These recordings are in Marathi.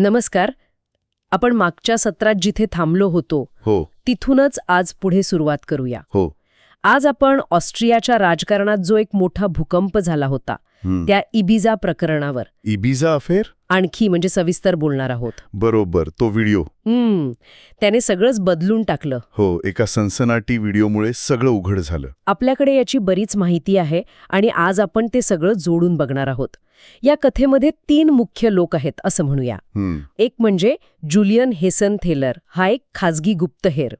नमस्कार. आपण मागच्या सत्रात जिथे थांबलो होतो हो तिथूनच आज पुढे सुरुवात करूया. हो आज आपण ऑस्ट्रियाच्या राजकारणात जो एक मोठा भूकंप झाला होता त्या इबिजा प्रकरणावर इबिजा अफेअर आणखी म्हणजे सविस्तर बोलणार आहोत. बरोबर, तो व्हिडिओ. त्याने सगळंच बदलून टाकलं. हो, एका सनसनाटी व्हिडिओमुळे सगळं उघड झालं. आपल्याकडे याची बरीच माहिती आहे आणि आज आपण ते सगळं जोडून बघणार आहोत. या कथेमध्ये 3 मुख्य लोक आहेत असं म्हणूया. एक म्हणजे जुलियन हेसन-थेलर, हा एक खाजगी गुप्तहेर.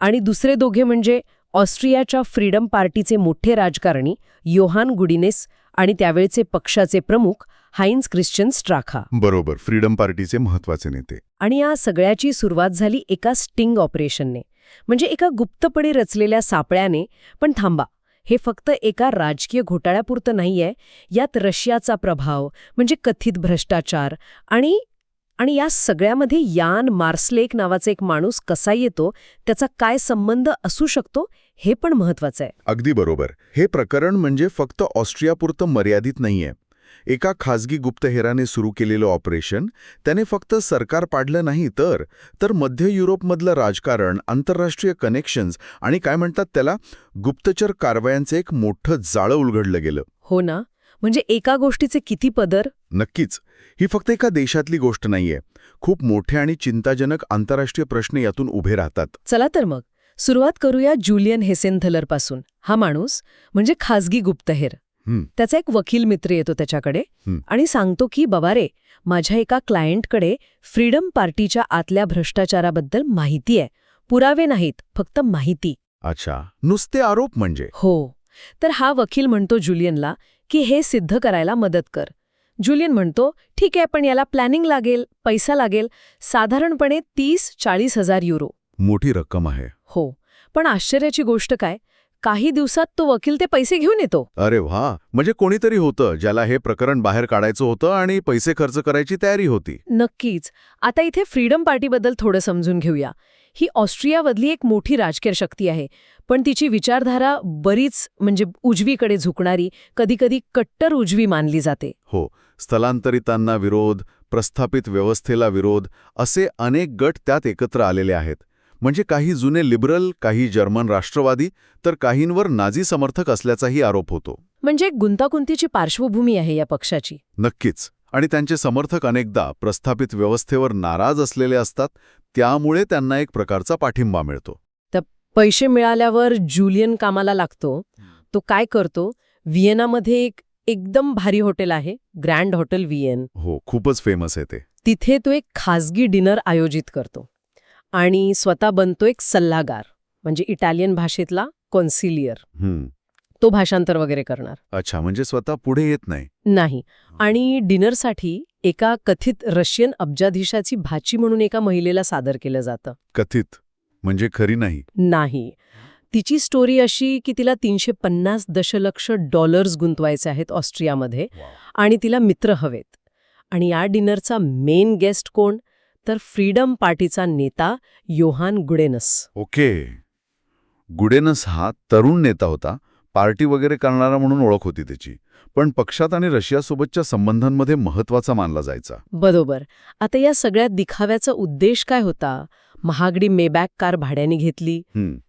आणि दुसरे दोघे म्हणजे ऑस्ट्रियाच्या फ्रीडम पार्टीचे मोठे राजकारणी योहान गुडिनेस आणि त्यावेळचे पक्षाचे प्रमुख हाइन्स क्रिश्चियन स्ट्राखा. बरोबर, फ्रीडम पार्टीचे महत्वाचे नेते. आणि या सगळ्याची सुरुवात झाली एका स्टिंग ऑपरेशनने, म्हणजे एका गुप्तपणे रचलेल्या सापळ्याने. पण थांबा, हे फक्त एका राजकीय घोटाळ्यापुरतं नाहीये. यात रशियाचा प्रभाव, म्हणजे कथित भ्रष्टाचार आणि या सगळ्यामध्ये यान मार्सलेक नावाचा एक माणूस कसा येतो, त्याचा काय संबंध असू शकतो, हे पण महत्वाचं आहे. अगदी बरोबर. हे प्रकरण म्हणजे फक्त ऑस्ट्रियापुरतं मर्यादित नाहीये. एका खाजगी गुप्तहेराने सुरू केलेलं ऑपरेशन त्याने फक्त सरकार पाडलं नाही, तर मध्य युरोपमधलं राजकारण, आंतरराष्ट्रीय कनेक्शन्स आणि काय म्हणतात त्याला, गुप्तचर कारवायांचं एक मोठं जाळं उलगडलं गेलं. हो ना, म्हणजे एका गोष्टीचे किती पदर. नक्कीच. ही फक्त एका देशातली गोष्ट नाहीये. खूप मोठे आणि चिंताजनक आंतरराष्ट्रीय प्रश्न यातून उभे राहतात. चला तर मग सुरुवात करूया जुलियन हेसेन-थेलर पासून. हा माणूस म्हणजे खाजगी गुप्तहेर. त्याचा एक वकील मित्र येतो त्याच्याकडे आणि सांगतो की बाबा रे, माझ्या एका क्लायंटकडे फ्रीडम पार्टीच्या आतल्या भ्रष्टाचाराबद्दल माहिती आहे. पुरावे नाहीत, फक्त माहिती. अच्छा, नुसते आरोप म्हणजे? हो. तर हा वकील म्हणतो जुलियनला की हे सिद्ध करायला मदत कर. जुलियन म्हणतो ठीक आहे, पण याला प्लॅनिंग लागेल, पैसा लागेल, साधारणपणे 30-40 हजार युरो. मोठी रक्कम आहे. हो, पण आश्चर्याची गोष्ट काय, काही दिवसात तो वकील ते पैसे घेऊन येतो. अरे वा, म्हणजे कोणीतरी होतं ज्याला हे प्रकरण बाहेर काढायचं होतं आणि पैसे खर्च करायची तयारी होती. नक्कीच. आता इथे फ्रीडम पार्टीबद्दल थोडं समजून घेऊया. ही ऑस्ट्रियामधली एक मोठी राजकीय शक्ती आहे, पण तिची विचारधारा बरीच म्हणजे उजवीकडे झुकणारी, कधीकधी कट्टर उजवी मानली जाते. हो, स्थलांतरितांना विरोध, प्रस्थापित व्यवस्थेला विरोध, असे अनेक गट त्यात एकत्र आलेले आहेत. म्हणजे काही जुने लिबरल, काही जर्मन राष्ट्रवादी, तर काहींवर नाझी समर्थक असल्याचाही आरोप होतो. म्हणजे एक गुंतागुंतीची पार्श्वभूमी आहे या पक्षाची. नक्कीच. आणि त्यांचे समर्थक अनेकदा प्रस्थापित व्यवस्थेवर नाराज असलेले असतात, त्यामुळे त्यांना एक प्रकारचा पाठिंबा मिळतो. तर पैसे मिळाल्यावर जुलियन कामाला लागतो. तो काय करतो, व्हिएनामध्ये एक एकदम भारी हॉटेल आहे, ग्रँड हॉटेल व्हिएन. हो, खूपच फेमस आहे ते. तिथे तो एक खाजगी डिनर आयोजित करतो आणि स्वतः बनतो एक सल्लागार, म्हणजे इटालियन भाषेतला कॉन्सिलियर. तो भाषांतर वगैरे करणार. अच्छा, म्हणजे स्वतः पुढे येत नाही. नाही. आणि डिनरसाठी एका कथित रशियन अब्जाधीशाची भाची म्हणून एका महिलेला सादर केलं जातं. कथित म्हणजे खरी नाही? नाही. तिची स्टोरी अशी की तिला $350 दशलक्ष गुंतवायचे आहेत ऑस्ट्रियामध्ये आणि तिला मित्र हवेत. आणि या डिनरचा मेन गेस्ट कोण, तर फ्रीडम पार्टीचा नेता योहान गुडेनस. ओके. गुडेनस हा तरुण नेता होता, पार्टी वगैरे करणारा म्हणून ओळख होती त्याची, पण पक्षात आणि रशियासोबतच्या संबंधांमध्ये महत्वाचा मानला जायचा. बरोबर. आता या सगळ्यात दिखाव्याचा उद्देश काय होता, महागडी मेबॅक कार भाड्याने घेतली,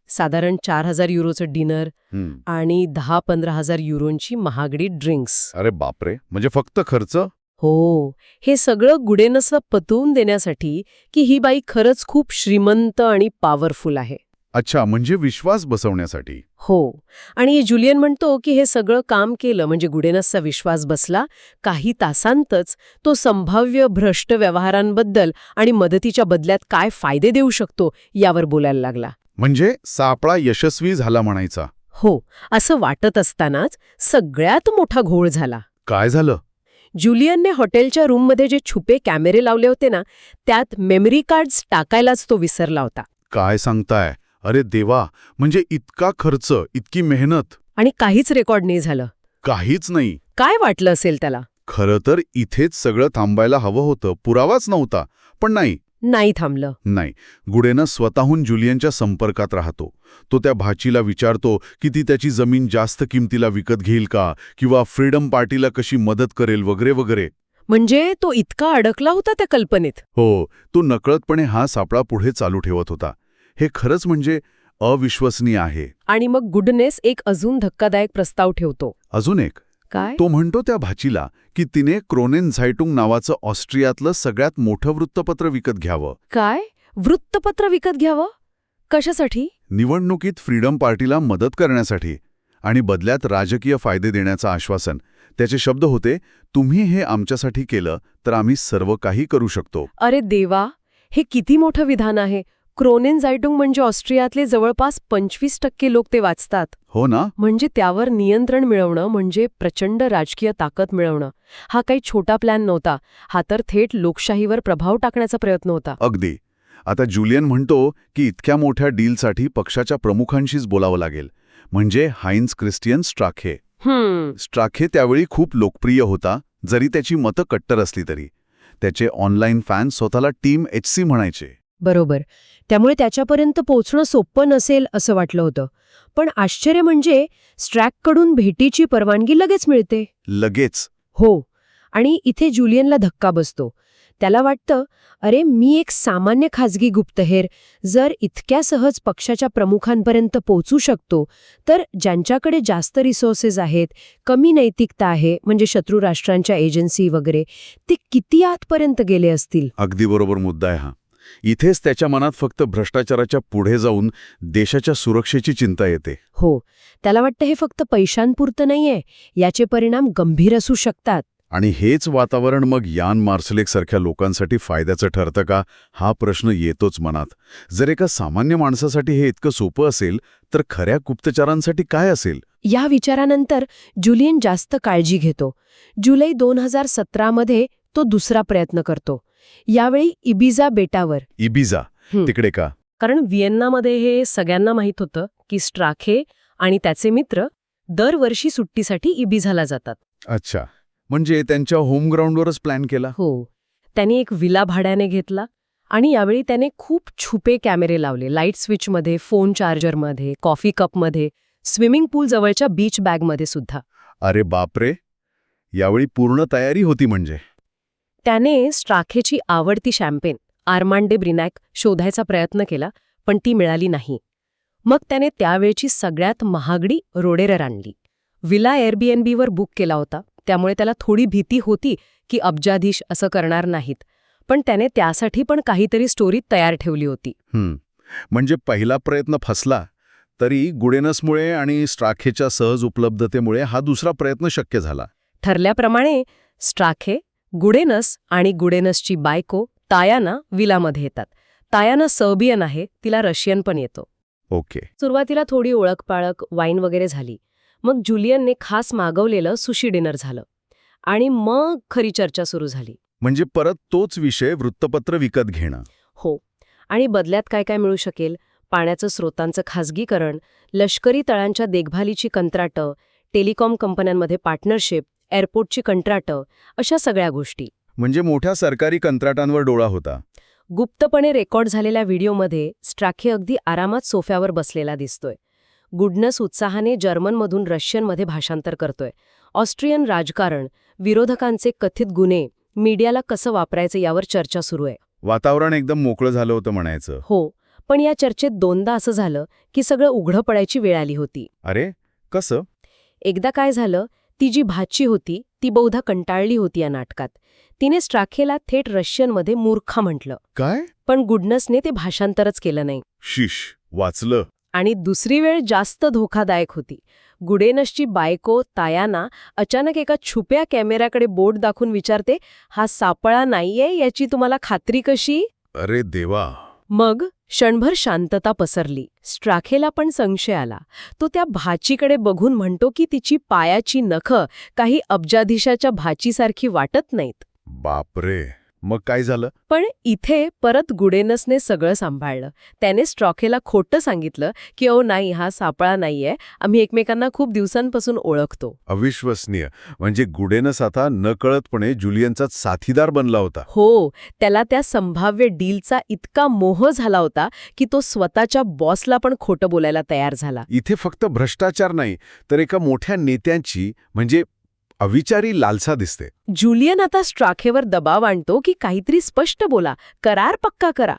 साधारण 4,000 युरोचं डिनर आणि 10-15 हजार युरोंची महागडी ड्रिंक्स. अरे बापरे, म्हणजे फक्त खर्च? हो, हे सगळं गुडेनसला पटवून देण्यासाठी की ही बाई खरंच खूप श्रीमंत आणि पॉवरफुल आहे. अच्छा, म्हणजे विश्वास बसवण्यासाठी. हो. आणि जुलियन म्हणतो की हे सगळं काम केलं म्हणजे गुडेनसचा विश्वास बसला. काही तासांतच तो संभाव्य भ्रष्ट व्यवहारांबद्दल आणि मदतीच्या बदल्यात काय फायदे देऊ शकतो यावर बोलायला लागला. म्हणजे सापळा यशस्वी झाला म्हणायचा. हो, असं वाटत असतानाच सगळ्यात मोठा घोळ झाला. काय झालं? जुलियनने हॉटेलच्या रूममध्ये जे छुपे कॅमेरे लावले होते ना, त्यात मेमरी कार्ड्स टाकायलाच तो विसरला होता. काय सांगताय? अरे देवा, म्हणजे इतका खर्च, इतकी मेहनत आणि काहीच रेकॉर्ड नाही झालं. काहीच नाही. काय वाटलं असेल त्याला? खरं तर इथेच सगळं थांबायला हवं होतं, पुरावाच नव्हता. पण नाही थांबलं. नाही. गुडेनस स्वतःहून जुलियनच्या संपर्कात राहतो. तो त्या भाचीला विचारतो की ती त्याची जमीन जास्त किमतीला विकत घेईल का, किंवा फ्रीडम पार्टीला कशी मदत करेल वगैरे वगैरे. म्हणजे तो इतका अडकला होता त्या कल्पनेत. हो, तो नकळतपणे हा सापळा पुढे चालू ठेवत होता. हे खरंच म्हणजे अविश्वसनीय आहे. आणि मग गुडनेस एक अजून धक्कादायक प्रस्ताव ठेवतो. अजून एक, काय? तो म्हणतो त्या भाचीला की तिने क्रोनेन झायटुंग नावाचं ऑस्ट्रियातलं सगळ्यात मोठं वृत्तपत्र विकत घ्यावं. काय? वृत्तपत्र विकत घ्यावं? कशासाठी? निवडणुकीत फ्रीडम पार्टीला मदत करण्यासाठी आणि बदल्यात राजकीय फायदे देण्याचं आश्वासन. त्याचे शब्द होते, तुम्ही हे आमच्यासाठी केलं तर आम्ही सर्व काही करू शकतो. अरे देवा, हे किती मोठं विधान आहे. क्रोनेन झायटुंग म्हणजे ऑस्ट्रियातले जवळपास 25% लोक ते वाचतात. हो ना? म्हणजे त्यावर नियंत्रण मिळवणं म्हणजे प्रचंड राजकीय ताकद मिळवणं. हा काही छोटा प्लॅन नव्हता. हा तर थेट लोकशाहीवर प्रभाव टाकण्याचा प्रयत्न होता. अगदी. आता जुलियन म्हणतो की इतक्या मोठ्या डीलसाठी पक्षाच्या प्रमुखांशीच बोलावं लागेल. म्हणजे हाइन्स क्रिस्टियन स्ट्राखे. स्ट्राखे त्यावेळी खूप लोकप्रिय होता, जरी त्याची मतं कट्टर असली तरी. त्याचे ऑनलाईन फॅन्स स्वतःला टीम HC म्हणायचे. बरोबर. त्यामुळे त्याच्यापर्यंत पोहोचणं सोपं नसेल असं वाटलं होतं. पण आश्चर्य म्हणजे स्ट्रॅककडून भेटीची परवानगी लगेच मिळते. लगेच. हो. आणि इथे जुलियनला धक्का बसतो. त्याला वाटतं, अरे मी एक सामान्य खाजगी गुप्तहेर जर इतक्या सहज पक्षाच्या प्रमुखांपर्यंत पोहोचू शकतो, तर ज्यांच्याकडे जास्त रिसोर्सेस आहेत, कमी नैतिकता आहे, म्हणजे शत्रू राष्ट्रांच्या एजन्सी वगैरे, ते किती आतपर्यंत गेले असतील. अगदी बरोबर मुद्दा आहे हा. इथेच त्याच्या मनात फक्त भ्रष्टाचाराच्या पुढे जाऊन देशाच्या सुरक्षेची चिंता येते. हो. त्याला वाटतं हे फक्त पैशांपुरतं नाहीये, याचे परिणाम गंभीर असू शकतात. आणि हेच वातावरण मग यान मार्सलेक सारख्या लोकांसाठी फायद्याचं ठरतं का, हा प्रश्न येतोच मनात. जर एका सामान्य माणसासाठी हे इतकं सोपं असेल, तर खऱ्या गुप्तचरांसाठी काय असेल? या विचारानंतर जुलियन जास्त काळजी घेतो. जुलै 2017मध्ये तो दुसरा प्रयत्न करतो. यावेळी इबिजा बेटावर. इबिजा तिकडे का? कारण व्हिएन्नामध्ये हे सगळ्यांना माहीत होतं की स्ट्राखे आणि त्याचे मित्र दरवर्षी सुट्टीसाठी इबिझाला जातात. अच्छा, म्हणजे त्यांच्या होम ग्राउंडवरच प्लॅन केला. हो. त्यांनी एक विला भाड्याने घेतला आणि यावेळी त्याने खूप छुपे कॅमेरे लावले. लाईट स्विचमध्ये, फोन चार्जरमध्ये, कॉफी कपमध्ये, स्विमिंग पूल जवळच्या बीच बॅगमध्ये सुद्धा. अरे बापरे, यावेळी पूर्ण तयारी होती म्हणजे. त्याने स्ट्राखेची आवडती शॅम्पेन आर्मांडे ब्रिनॅक शोधायचा प्रयत्न केला, पण ती मिळाली नाही. मग त्याने त्यावेळची सगळ्यात महागडी रोडेरर आणली. विला एअरबीएनबीवर बुक केला होता, त्यामुळे त्याला थोडी भीती होती की अब्जाधीश असं करणार नाहीत. पण त्याने त्यासाठी पण काहीतरी स्टोरी तयार ठेवली होती. म्हणजे पहिला प्रयत्न फसला, तरी गुडेनसमुळे आणि स्ट्राखेच्या सहज उपलब्धतेमुळे हा दुसरा प्रयत्न शक्य झाला. ठरल्याप्रमाणे स्ट्राखे, गुडेनस आणि गुडेनसची बायको तायाना विलामध्ये येतात. तायाना सर्बियन आहे, तिला रशियन पण येतो. ओके. सुरुवातीला थोडी ओळखपाळख, वाईन वगैरे झाली. मग जुलियनने खास मागवलेलं सुशी डिनर झालं. आणि मग खरी चर्चा सुरू झाली. म्हणजे परत तोच विषय, वृत्तपत्र विकत घेणं. हो. आणि बदल्यात काय काय मिळू शकेल? पाण्याचं स्रोतांचं खासगीकरण, लष्करी तळांच्या देखभालीची कंत्राटं, टेलिकॉम कंपन्यांमध्ये पार्टनरशिप, एअरपोर्टची कंत्राटं, अशा सगळ्या गोष्टी. म्हणजे मोठ्या सरकारी कंत्राटांवर डोळा होता. गुप्तपणे रेकॉर्ड झालेल्या व्हिडिओमध्ये स्ट्राखे अगदी आरामात सोफ्यावर बसलेला दिसतोय. गुडनस उत्साहाने जर्मनमधून रशियनमध्ये भाषांतर करतोय. ऑस्ट्रियन राजकारण, विरोधकांचे कथित गुन्हे, मीडियाला कसं वापरायचं यावर चर्चा सुरू आहे. वातावरण एकदम मोकळं झालं होतं म्हणायचं. हो. पण या चर्चेत दोनदा असं झालं की सगळं उघडं पडायची वेळ आली होती. अरे कसं? एकदा काय झालं, ती जी भाची होती ती बहुधा कंटाळली होती या नाटकात. तिने स्ट्राखेला थेट रशियनमध्ये मूर्खा म्हटलं. काय? पण गुडनसने ते भाषांतरच केलं नाही. शिश, वाचलं. आणि दुसरी वेळ जास्त धोकादायक होती. गुडेनसची बायको तायाना अचानक एका छुप्या कॅमेऱ्याकडे बोट दाखवून विचारते, हा सापळा नाहीये याची तुम्हाला खात्री कशी? अरे देवा. मग क्षणभर शांतता पसरली. स्ट्राखेला पण संशय आला. तो त्या भाचीकडे बघून म्हणतो की तिची पायाची नखं काही अब्जाधीशाच्या भाचीसारखी वाटत नाहीत. बापरे. मग काय झालं? पण इथे परत गुडेनसने सगळं सांभाळलं. त्याने स्ट्राखेला खोटं सांगितलं की नाही, हा सापळा नाहीये, आम्ही एकमेकांना खूप दिवसांपासून ओळखतो. अविश्वसनीय. म्हणजे गुडेनस आता नकळतपणे जुलियनचा साथीदार बनला होता. हो. त्याला त्या संभाव्य डीलचा इतका मोह झाला होता की तो स्वतःच्या बॉसला पण खोटं बोलायला तयार झाला. इथे फक्त भ्रष्टाचार नाही, तर एका मोठ्या नेत्यांची, म्हणजे अविचारी लालसा दिसते. जुलियन आता स्ट्राखेवर दबाव आणतो की काहीतरी स्पष्ट बोला, करार पक्का करा.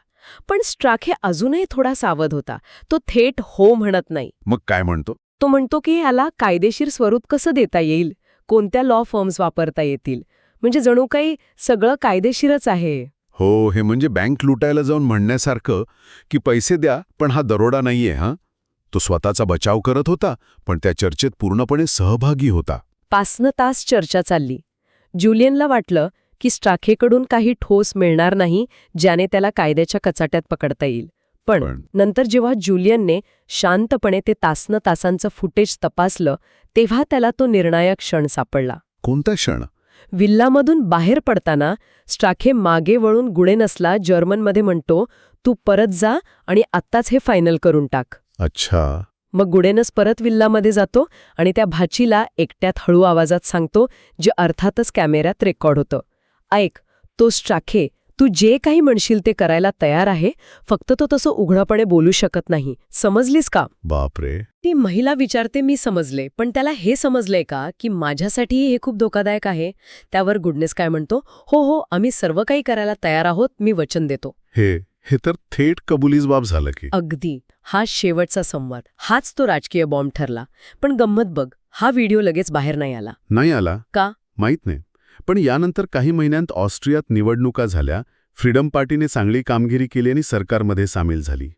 पण स्ट्राखे अजूनही थोडा सावध होता. तो थेट हो म्हणत नाही. मग काय म्हणतो? तो म्हणतो की याला कायदेशीर स्वरूप कसं देता येईल, कोणत्या लॉ फर्म्स वापरता येतील. म्हणजे जणू काही सगळं कायदेशीरच आहे. हो, हे म्हणजे बँक लुटायला जाऊन म्हणण्यासारखं की पैसे द्या पण हा दरोडा नाहीये. तो स्वतःचा बचाव करत होता, पण त्या चर्चेत पूर्णपणे सहभागी होता. 5 तास चर्चा चालली. जुलियनला वाटलं की स्ट्राखेकडून काही ठोस मिळणार नाही ज्याने त्याला कायद्याच्या कचाट्यात पकडता येईल. पण नंतर जेव्हा जुलियनने शांतपणे ते तासांचं फुटेज तपासलं, तेव्हा त्याला तो निर्णायक क्षण सापडला. कोणता क्षण? विल्लामधून बाहेर पडताना स्ट्राखे मागे वळून गुडेनसला जर्मनमध्ये म्हणतो, तू परत जा आणि आत्ताच हे फायनल करून टाक. अच्छा. मग गुडेनस परत विल्लामध्ये जातो आणि त्या भाचीला एकट्यात हळू आवाजात सांगतो, जे अर्थातच कॅमेऱ्यात रेकॉर्ड होतं. ऐक, तो स्ट्राखे, तू जे काही म्हणशील ते करायला तयार आहे, फक्त तो तसं उघडपणे बोलू शकत नाही. समजलीस का? बापरे. ती महिला विचारते, मी समजले, पण त्याला हे समजलंय का की माझ्यासाठीही हे खूप धोकादायक आहे? त्यावर गुडनेस काय म्हणतो, हो, आम्ही सर्व काही करायला तयार आहोत, मी वचन देतो. हे तर थेट कबुलीच बाब झालं की. अगदी. हा शेवटचा संवाद, हाच तो राजकीय बॉम्ब ठरला. पण गंमत बघ, हा व्हिडिओ लगेच बाहेर नाही आला. नाही आला? का? माहीत नाही. पण यानंतर काही महिन्यांत ऑस्ट्रियात निवडणुका झाल्या. फ्रीडम पार्टीने चांगली कामगिरी केली आणि सरकारमध्ये सामील झाली.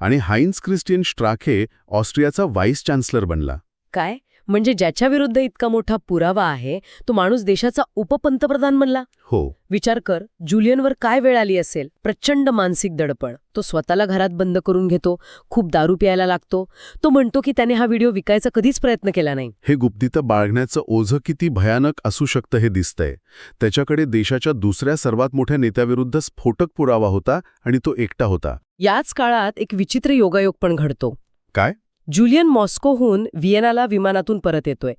आणि हाइन्स क्रिस्टियन स्ट्राखे ऑस्ट्रियाचा व्हाईस चान्सलर बनला. काय? म्हणजे ज्याच्या विरुद्ध इतका मोठा पुरावा आहे, तो माणूस देशाचा उपपंतप्रधान बनला? हो. विचार कर, जुलियनवर काय वेळ आली असेल. प्रचंड मानसिक दडपण. तो स्वतःला घरात बंद करून घेतो, खूप दारू प्यायला लागतो. तो म्हणतो की त्याने हा व्हिडिओ विकायचा कधीच प्रयत्न केला नाही. हे गुप्तता बाळगण्याचं ओझं किती भयानक असू शकतं हे दिसतंय. त्याच्याकडे देशाच्या दुसऱ्या सर्वात मोठ्या नेत्याविरुद्ध स्फोटक पुरावा होता आणि तो एकटा होता. याच काळात एक विचित्र योगायोग पण घडतो. काय? जुलियन मॉस्कोहून व्हिएनाला विमानातून परत येतोय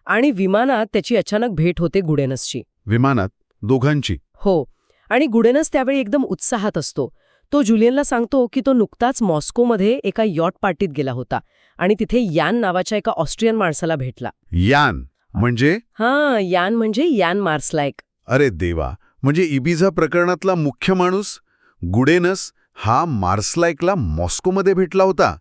आणि विमानात त्याची अचानक भेट होते गुडेनसची. विमानात? दोघांची? हो. आणि गुडेनस त्यावेळी एकदम उत्साहात असतो. तो जुलियनला सांगतो की तो नुकताच मॉस्कोमध्ये एका यॉट पार्टीत गेला होता आणि तिथे यान नावाच्या एका ऑस्ट्रियन माणसाला भेटला. यान म्हणजे? यान म्हणजे यान मार्सलायक. अरे देवा, म्हणजे इबिझा प्रकरणातला मुख्य माणूस गुडेनस हा मार्सलायकला मॉस्कोमध्ये भेटला होता.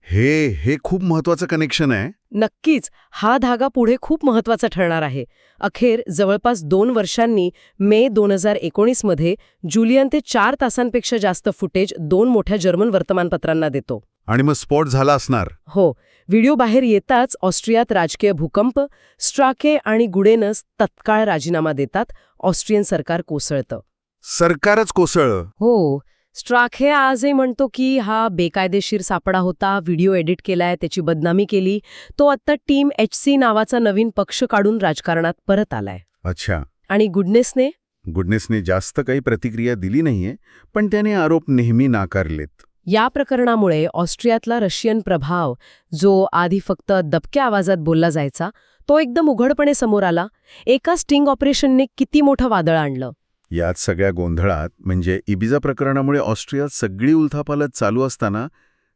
हे खूप महत्वाचं कनेक्शन आहे. नक्कीच. हा धागा पुढे खूप महत्वाचा ठरणार आहे. अखेर जवळपास 2 वर्षांनी मे 2019 मध्ये जुलियन ते 4 तासांपेक्षा जास्त फुटेज 2 मोठ्या जर्मन वर्तमानपत्रांना देतो. आणि मग स्पॉट झाला असणार. हो. व्हिडिओ बाहेर येताच ऑस्ट्रियात राजकीय भूकंप. स्ट्राखे आणि गुडेनस तत्काळ राजीनामा देतात. ऑस्ट्रियन सरकार कोसळतं. सरकारच कोसळलं? हो. स्ट्राखे आजही म्हणतो की हा बेकायदेशीर सापडा होता, व्हिडिओ एडिट केलाय, त्याची बदनामी केली. तो आत्ता टीम HC नावाचा नवीन पक्ष काढून राजकारणात परत आलाय. अच्छा. आणि गुडनेसने जास्त काही प्रतिक्रिया दिली नाहीये, पण त्याने आरोप नेहमी नाकारलेत. या प्रकरणामुळे ऑस्ट्रियातला रशियन प्रभाव, जो आधी फक्त दबक्या आवाजात बोलला जायचा, तो एकदम उघडपणे समोर आला. एका स्टिंग ऑपरेशनने किती मोठं वादळ आणलं. यात सगळ्या गोंधळात म्हणजे इबिझा प्रकरणामुळे ऑस्ट्रियात सगळी उलथापालथ चालू असताना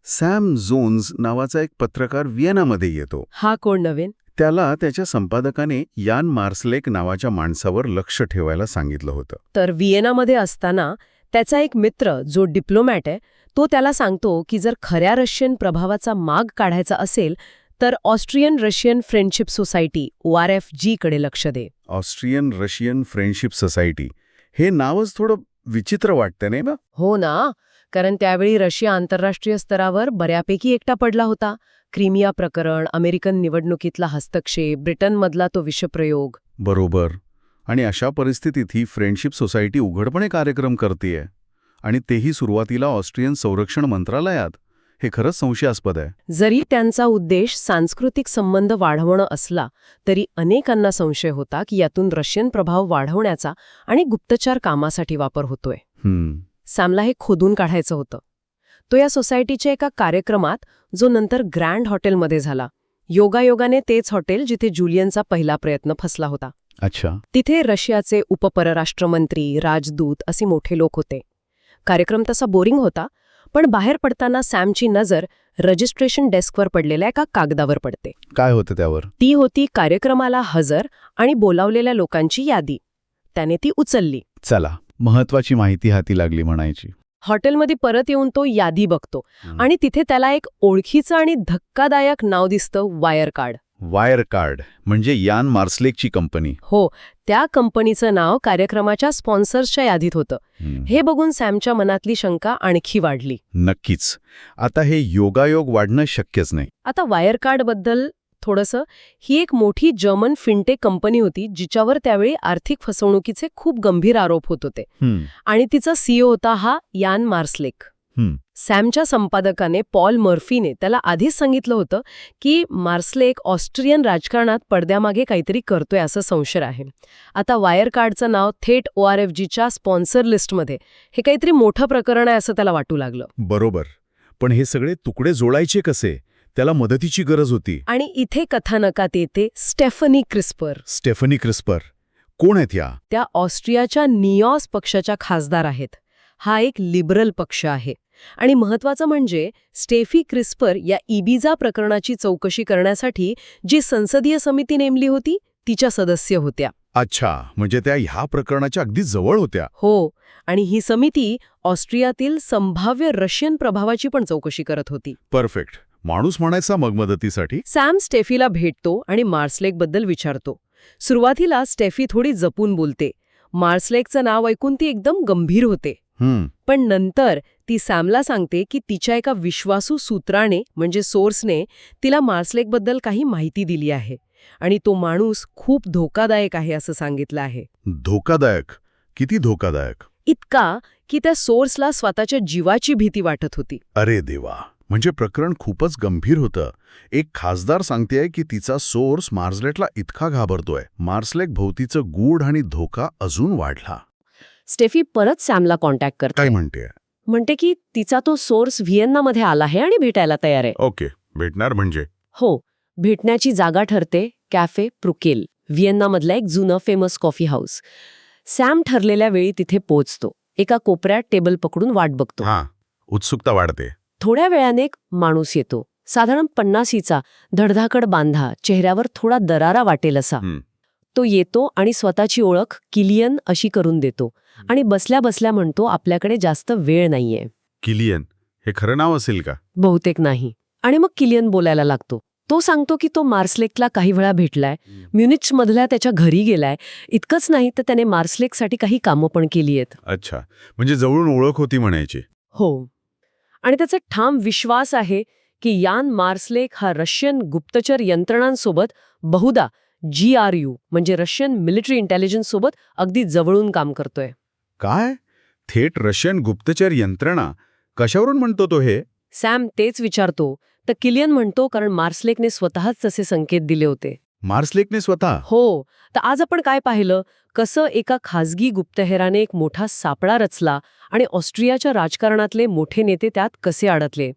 सॅम जोन्स नावाचा एक पत्रकार व्हिएनामध्ये येतो. हा कोण नवीन? त्याला त्याच्या संपादकाने यान मार्सलेक नावाच्या माणसावर लक्ष ठेवायला सांगितलं होतं. तर व्हिएनामध्ये असताना त्याचा एक मित्र, जो डिप्लोमॅट आहे, तो त्याला सांगतो की जर खऱ्या रशियन प्रभावाचा माग काढायचा असेल तर Austrian Russian friendship society ORFG कडे लक्ष दे. ऑस्ट्रियन रशियन फ्रेंडशिप सोसायटी हे नावच थोडं विचित्र वाटतं नाही बा? हो ना, कारण त्यावेळी रशिया आंतरराष्ट्रीय स्तरावर बऱ्यापैकी एकटा पडला होता. क्रिमिया प्रकरण, अमेरिकन निवडणुकीतला हस्तक्षेप, ब्रिटनमधला तो विषप्रयोग. बरोबर. आणि अशा परिस्थितीत ही फ्रेंडशिप सोसायटी उघडपणे कार्यक्रम करतेय आणि तेही सुरुवातीला ऑस्ट्रियन संरक्षण मंत्रालयात. हे खरंच संशयास्पद आहे. जरी त्यांचा उद्देश सांस्कृतिक संबंध वाढवणं असला तरी अनेकांना संशय होता की यातून रशियन प्रभाव वाढवण्याचा आणि गुप्तचार कामासाठी वापर होतोय. सॅमला हे खोदून काढायचं होतं. तो या सोसायटीच्या एका कार्यक्रमात, जो नंतर ग्रँड हॉटेलमध्ये झाला, योगायोगाने तेच हॉटेल जिथे जुलियनचा पहिला प्रयत्न फसला होता. अच्छा. तिथे रशियाचे उपपरराष्ट्रमंत्री, राजदूत असे मोठे लोक होते. कार्यक्रम तसा बोरिंग होता, पण बाहेर पडताना सॅमची नजर रजिस्ट्रेशन डेस्कवर पडलेल्या एका कागदावर पडते. काय होतं त्यावर? ती होती कार्यक्रमाला हजर आणि बोलावलेल्या लोकांची यादी. त्याने ती उचलली. चला, महत्वाची माहिती हाती लागली म्हणायची. हॉटेलमध्ये परत येऊन तो यादी बघतो आणि तिथे त्याला एक ओळखीचं आणि धक्कादायक नाव दिसतं, वायर कार्ड. वायर कार्ड म्हणजे यान मार्सलेकची कंपनी. हो, त्या कंपनीचं नाव कार्यक्रमाच्या स्पॉन्सर्सच्या यादीत होतं. हे बघून सॅमच्या मनातली शंका आणखी वाढली. नक्कीच. आता हे योगायोग वाढणं शक्यच नाही. आता वायर कार्डबद्दल थोडंसं, ही एक मोठी जर्मन फिनटेक कंपनी होती जिच्यावर त्यावेळी आर्थिक फसवणुकीचे खूप गंभीर आरोप होत होते. आणि तिचा सीईओ होता हा यान मार्सलेक. सॅमच्या संपादकाने पॉल मर्फीने त्याला आधीच सांगितलं होतं की मार्सलेक ऑस्ट्रियन राजकारणात पडद्यामागे काहीतरी करतोय असं संशय आहे. आता वायर कार्डचं नाव थेट ORFGच्या स्पॉन्सर लिस्टमध्ये, हे काहीतरी मोठं प्रकरण आहे असं त्याला वाटू लागलं. बरोबर. पण हे सगळे तुकडे जोडायचे कसे? त्याला मदतीची गरज होती. आणि इथे कथानकात येते स्टेफनी क्रिस्पर. स्टेफनी क्रिस्पर कोण आहेत या? त्या ऑस्ट्रियाच्या निऑस पक्षाच्या खासदार आहेत. हा एक लिबरल पक्ष आहे. आणि महत्वाचं म्हणजे स्टेफी क्रिस्पर या इबिजा प्रकरणाची चौकशी करण्यासाठी जी संसदीय समिती नेमली होती तिच्या सदस्य होत्या. अच्छा, म्हणजे त्या ह्या प्रकरणाच्या अगदी जवळ होत्या. हो, आणि ही समिती ऑस्ट्रियातील संभाव्य रशियन प्रभावाची पण चौकशी करत होती. परफेक्ट. माणूस म्हणायचा मग मदतीसाठी. सॅम स्टेफीला भेटतो आणि मार्सलेकबद्दल विचारतो. सुरुवातीला स्टेफी थोडी जपून बोलते. मार्सलेकचं नाव ऐकून ती एकदम गंभीर होते. पण नंतर ती सॅमला सांगते की तिच्या एका विश्वासू सूत्राने म्हणजे सोर्सने तिला मार्सलेकबद्दल काही माहिती दिली आहे आणि तो माणूस खूप धोकादायक आहे असं सांगितलं आहे. धोकादायक? किती धोकादायक? इतका की त्या सोर्सला स्वतःच्या जीवाची भीती वाटत होती. अरे देवा, म्हणजे प्रकरण खूपच गंभीर होतं. एक खासदार सांगतेय की तिचा सोर्स मार्सलेकला इतका घाबरतोय. मार्सलेक भोवतीचं गूढ आणि धोका अजून वाढला. स्टेफी परत सॅमला कॉन्टॅक्ट करते. काय म्हणते? म्हणते की तिचा तो सोर्स व्हिएन्नामध्ये आला आहे आणि भेटायला तयार आहे. ओके, भेटणार म्हणजे? हो, भेटण्याची जागा ठरते कॅफे प्रुकेल, व्हिएन्नामधलं एक जुनं फेमस कॉफी हाऊस. सॅम ठरलेल्या वेळी तिथे पोहोचतो. एका कोपऱ्यात टेबल पकडून वाट बघतो. उत्सुकता वाढते. थोड्या वेळाने एक माणूस येतो. साधारण 50चा, धडधाकड बांधा, चेहऱ्यावर थोडा दरारा वाटेल असा. तो येतो आणि स्वतःची ओळख किलियन अशी करून देतो आणि बसल्या बसल्या म्हणतो, आपल्याकडे जास्त वेळ नाहीये. किलियन हे खरं नाव असेल का? बहुतेक नाही. आणि मग किलियन बोलायला लागतो. तो सांगतो की तो मार्सलेकला काही वेळा भेटलाय, म्युनिचमधल्या त्याच्या घरी गेलाय. इतकंच नाही तर त्याने मार्सलेकसाठी काही कामं पण केली आहेत. अच्छा, म्हणजे जवळून ओळख होती म्हणायची. हो, आणि त्याचा ठाम विश्वास आहे की यान मार्सलेक हा रशियन गुप्तचर यंत्रणांसोबत बहुधा GRU म्हणजे रशियन मिलिटरी इंटेलिजन्स सोबत अगदी जवळून काम करतोय. काय? थेट रशियन गुप्तचर यंत्रणा? कशावरून म्हणतो तो हे? सॅम तेच विचारतो तर किलियन म्हणतो कारण मार्सलेकने स्वतःच तसे संकेत दिले होते. मार्सलेकने स्वतः? हो, तर आज आपण काय पाहिलं, कसं एका खासगी गुप्तहेराने एक मोठा सापळा रचला आणि ऑस्ट्रियाच्या राजकारणातले मोठे नेते त्यात कसे अडकले.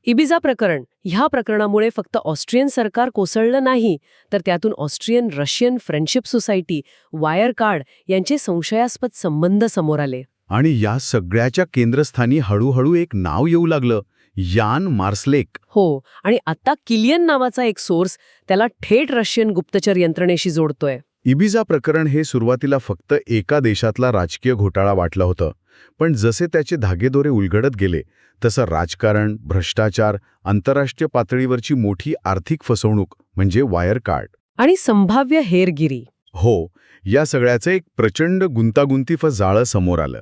इबिजा प्रकरण, ह्या प्रकरणामुळे फक्त ऑस्ट्रियन सरकार कोसळलं नाही, तर त्यातून Austrian Russian friendship society, wire card यांचे संशयास्पद संबंध समोर आले. आणि या सगळ्याच्या केंद्रस्थानी हळूहळू एक नाव येऊ लागलं, यान मार्सलेक. हो, आणि आता किलियन नावाचा एक सोर्स त्याला थेट रशियन गुप्तचर यंत्रणेशी जोडतोय. इबिजा प्रकरण हे सुरुवातीला फक्त एका देशातला राजकीय घोटाळा वाटलं होतं, पण जसे त्याचे धागेदोरे उलगडत गेले तसं राजकारण, भ्रष्टाचार, आंतरराष्ट्रीय पातळीवरची मोठी आर्थिक फसवणूक म्हणजे वायर कार्ड आणि संभाव्य हेरगिरी. हो, या सगळ्याचं एक प्रचंड गुंतागुंतीचं जाळं समोर आलं.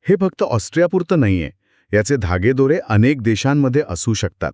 हे फक्त ऑस्ट्रियापुरतं नाहीये, याचे धागेदोरे अनेक देशांमध्ये असू शकतात.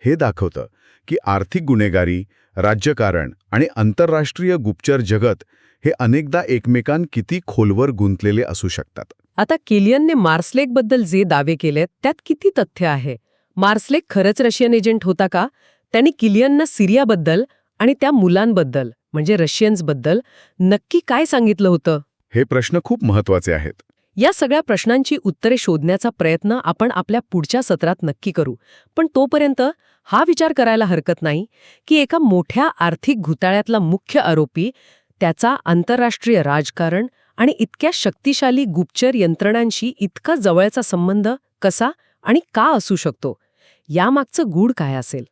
हे दाखवतं की आर्थिक गुन्हेगारी, राज्यकारण आणि आंतरराष्ट्रीय गुप्तचर जगत हे अनेकदा एकमेकां किती खोलवर गुंतलेले असू शकतात. आता किलियनने मार्सलेकबद्दल जे दावे केलेत त्यात किती तथ्य आहे? मार्सलेक खरंच रशियन एजंट होता का? त्यांनी किलियनना सिरियाबद्दल आणि त्या मुलांबद्दल म्हणजे रशियन्सबद्दल नक्की काय सांगितलं होतं? हे प्रश्न खूप महत्वाचे आहेत. या सगळ्या प्रश्नांची उत्तरे शोधण्याचा प्रयत्न आपण आपल्या पुढच्या सत्रात नक्की करू. पण तोपर्यंत हा विचार करायला हरकत नाही की एका मोठ्या आर्थिक घोटाळ्यातला मुख्य आरोपी, त्याचा आंतरराष्ट्रीय राजकारण आणि इतक्या शक्तिशाली गुप्तचर यंत्रणांशी इतका जवळचा संबंध कसा आणि का असू शकतो, यामागचं गूढ काय असेल?